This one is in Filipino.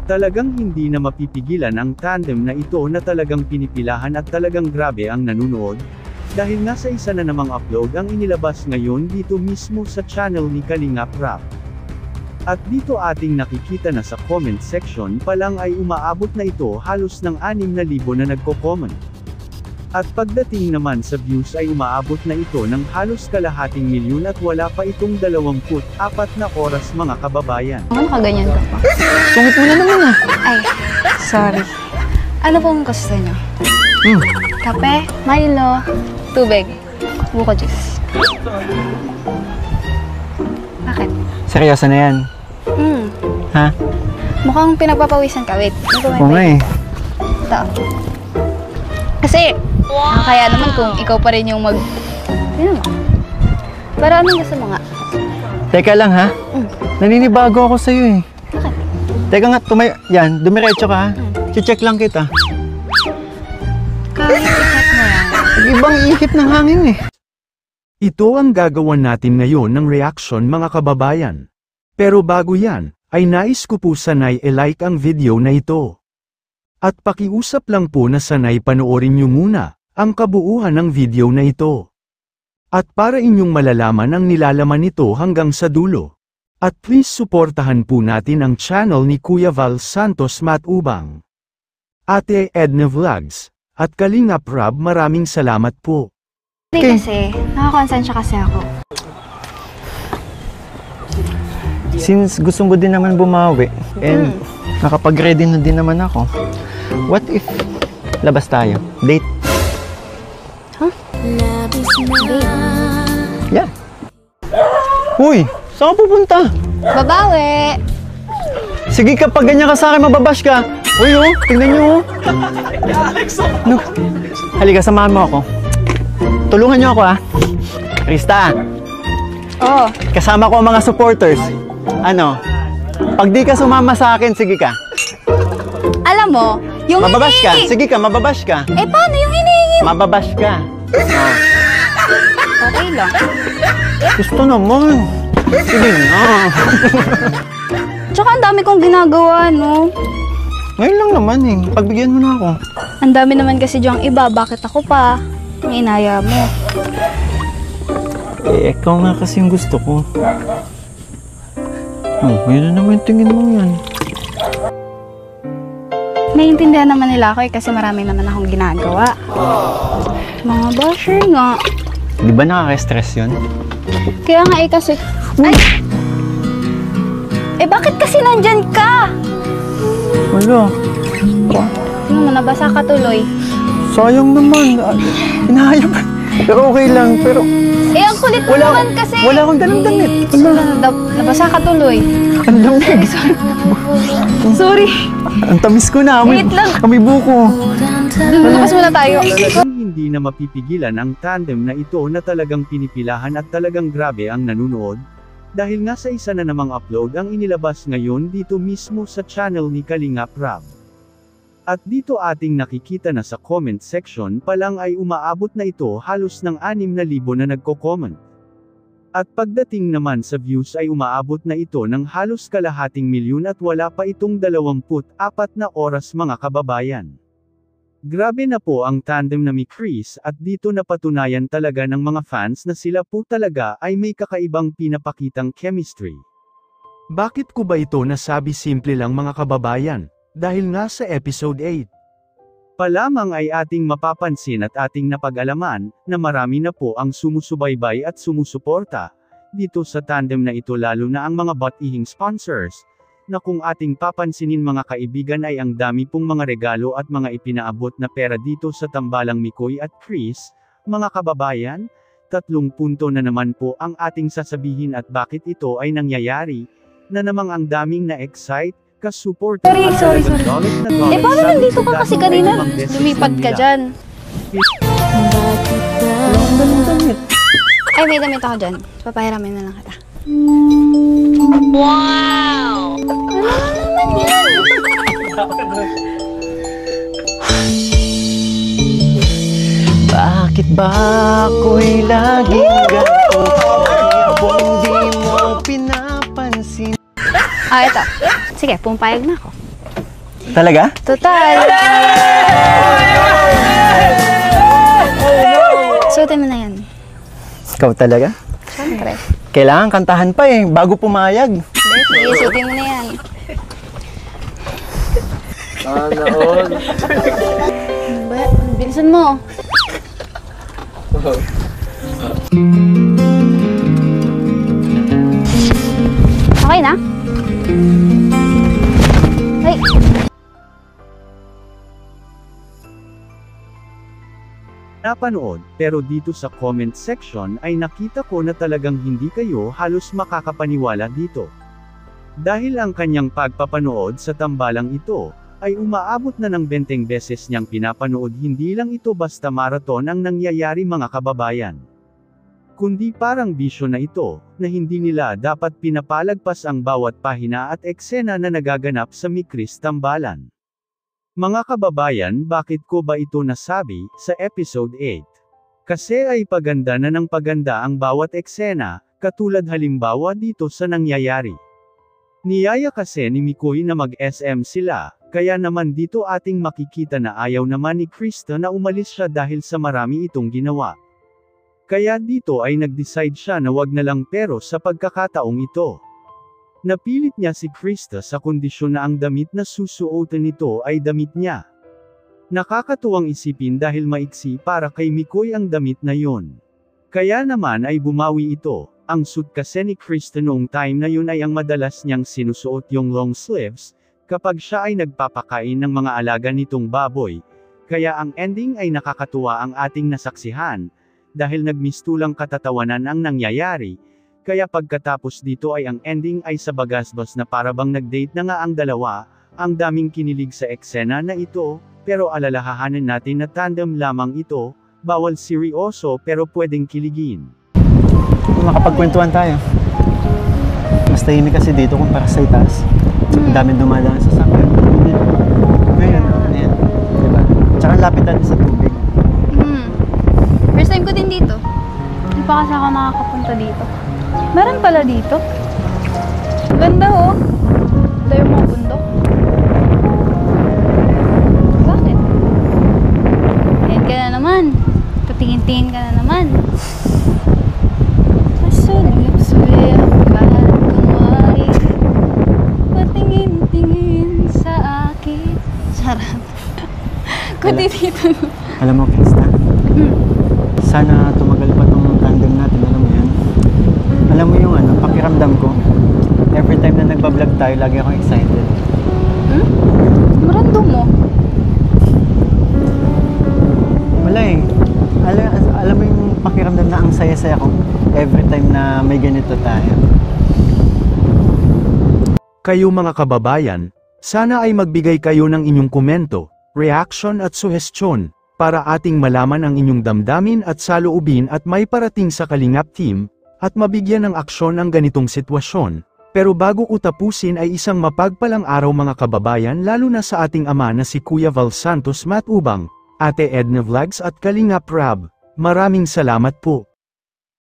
Talagang hindi na mapipigilan ang tandem na ito na talagang pinipilahan at talagang grabe ang nanunood, dahil nga sa isa na namang upload ang inilabas ngayon dito mismo sa channel ni Kalingap Rap. At dito ating nakikita na sa comment section pa lang ay umaabot na ito halos ng 6,000 na nagko-comment. At pagdating naman sa views ay umaabot na ito ng halos kalahating milyon at wala pa itong 24 na oras mga kababayan. Ano kaganyan ka pa? Sungit mo na naman ah. Ay, sorry. Ano pong gusto nyo? Kape, Milo, tubig, buko juice. Bakit? Seryoso na yan? Ha? Mukhang pinagpapawisan ka. Wait, Oo nga eh. Ito. Kasi, kaya naman kung ikaw pa rin yung Yun mo. Pero anong gusto mo nga? Teka lang ha? Naninibago ako sa'yo eh. Bakit? Teka nga, yan, dumiretso ka ha? Check lang kita. Kahit i-check mo yan. Ibang ihip ng hangin eh. Ito ang gagawin natin ngayon ng reaction mga kababayan. Pero bago yan, ay nais ko po sanay i-like ang video na ito. At pakiusap lang po na sanay panoorin nyo muna ang kabuuan ng video na ito. At para inyong malalaman ang nilalaman nito hanggang sa dulo. At please suportahan po natin ang channel ni Kuya Val Santos Matubang, Ate Edna Vlogs, at Kalingap Rab. Maraming salamat po. Hindi kasi, nakakonsensya kasi ako. Since gustong ko din naman bumawi, and nakapag-ready na din naman ako, what if labas tayo? Date? Huh? Date? Yeah. Uy, saan ka pupunta? Babawi! Sige, kapag ganyan ka sa akin, mababash ka. Uy, oh, tingnan nyo, oh. No. Halika, samahan mo ako. Tulungan nyo ako, ha? Krista. Oo. Kasama ko ang mga supporters. Ano? Pag di ka sumama sa akin, sige ka. Alam mo, yung Mababash ka. Sige ka, mababash ka. Eh, paano yung hinihingi? Mababash ka. Oh. Okay lang. Gusto naman. Sige na. Tsaka ang dami kong ginagawa, no? Ngayon lang naman eh. Pagbigyan mo na ako. Ang dami naman kasi diyang iba. Bakit ako pa? Ang inaya mo. Eh, ikaw nga kasi yung gusto ko. Oh, yun na naman yung tingin mo yan. Naiintindihan naman nila ako eh kasi marami naman akong ginagawa. Mga basher nga. Di ba nakaka-stress yun? Kaya nga eh kasi... Ay! Eh bakit kasi nandyan ka? Wala. Tingnan mo, nabasa ka tuloy. Sayang naman. Hinahayap. Pero okay lang. Pero... Eh, ang kulit mo naman kasi. Wala akong dalang damit. Wala. Nabasa ka tuloy. Ang lamig. Sorry. Ang tamis ko na. Wait lang. Amoy buko. Lumakas muna tayo. Talagang hindi na mapipigilan ang tandem na ito na talagang pinipilahan at talagang grabe ang nanunood, dahil nga sa isa na namang upload ang inilabas ngayon dito mismo sa channel ni Kalingap Rab. At dito ating nakikita na sa comment section pa lang ay umaabot na ito halos ng 6,000 na nagko-comment. At pagdating naman sa views ay umaabot na ito ng halos kalahating milyon at wala pa itong 24 na oras mga kababayan. Grabe na po ang tandem na ni Chris at dito napatunayan talaga ng mga fans na sila po talaga ay may kakaibang pinapakitang chemistry. Bakit ko ba ito nasabi? Simple lang mga kababayan. Dahil nga sa episode 8 pa lamang ay ating mapapansin at ating napag-alaman, na marami na po ang sumusubaybay at sumusuporta dito sa tandem na ito, lalo na ang mga batihing sponsors, na kung ating papansinin mga kaibigan ay ang dami pong mga regalo at mga ipinaabot na pera dito sa tambalang Mikoy at Chris. Mga kababayan, 3 punto na naman po ang ating sasabihin at bakit ito ay nangyayari, na namang ang daming na-excite, ka-support. Sorry. Eh, paano nandito ka kasi kanina? Lumipat ka dyan. Ay, may damit ako dyan. Papahiramin na lang kita. Wow! Ano naman yan? Bakit ba ako'y laging ganito? Kung di mo pinapansin. Ito. Sige, pumpayag na ako. Talaga? Total. Suotin mo na yan. Ikaw talaga? Siyempre. Kailangan kantahan pa eh, bago pumayag. Sige, suotin mo na yan. Sana all. Ano ba? Bilisan mo. Okay na? Ay! Napanood, pero dito sa comment section ay nakita ko na talagang hindi kayo halos makakapaniwala dito. Dahil ang kanyang pagpapanood sa tambalang ito, ay umaabot na ng 20 beses niyang pinapanood. Hindi lang ito basta marathon ang nangyayari mga kababayan. Kundi parang bisyo na ito, na hindi nila dapat pinapalagpas ang bawat pahina at eksena na nagaganap sa Mikris Tambalan. Mga kababayan, bakit ko ba ito nasabi sa episode 8? Kasi ay paganda na ng paganda ang bawat eksena, katulad halimbawa dito sa nangyayari. Niyaya kasi ni Mikoy na mag-SM sila, kaya naman dito ating makikita na ayaw naman ni Krista na umalis siya dahil sa marami itong ginawa. Kaya dito ay nag-decide siya na wag na lang pero sa pagkakataong ito. Napilit niya si Krista sa kondisyon na ang damit na susuotin nito ay damit niya. Nakakatuwang isipin dahil maiksi para kay Mikoy ang damit na yon. Kaya naman ay bumawi ito. Ang suit kasi ni Krista noong time na yun ay ang madalas niyang sinusuot yung long sleeves, kapag siya ay nagpapakain ng mga alaga nitong baboy. Kaya ang ending ay nakakatuwa ang ating nasaksihan, dahil nagmistulang katatawanan ang nangyayari. Kaya pagkatapos dito ay ang ending ay sa bagasbas na parabang nag-date na nga ang dalawa. Ang daming kinilig sa eksena na ito, pero alalahanin natin na tandem lamang ito, bawal seryoso pero pwedeng kiligin. Makapagkwentuhan tayo. Mas tahimik kasi dito kumpara sa itaas. Ang daming dumadaan sa sakyan. Ngayon, ano yan? Diba? Tsaka lapit natin sa tubig. First time ko din dito. Hindi pa kasi ako nakakapunta dito. Meron pala dito. Ganda oh. Ito yung mga bundok. Bakit? Tingin ka na naman. Patingin-tingin ka na naman. Masulip-sulip ka kumari. Patingin-tingin sa akin. Sarap. Kundi dito. Alam mo, Krista? Sana tumagal pa tong tandem natin, alam mo yan? Alam mo yung pakiramdam ko. Every time na nagbablog tayo, lagi akong excited. Marandom mo. Wala eh. Alam mo yung pakiramdam na ang saya-saya ko every time na may ganito tayo. Kayo mga kababayan, sana ay magbigay kayo ng inyong komento, reaction at suhestyon, para ating malaman ang inyong damdamin at saloobin at may parating sa Kalingap Team, at mabigyan ng aksyon ang ganitong sitwasyon. Pero bago ko tapusin ay isang mapagpalang araw mga kababayan, lalo na sa ating ama na si Kuya Val Santos Matubang, Ate Edna Vlogs at Kalingap Rab. Maraming salamat po.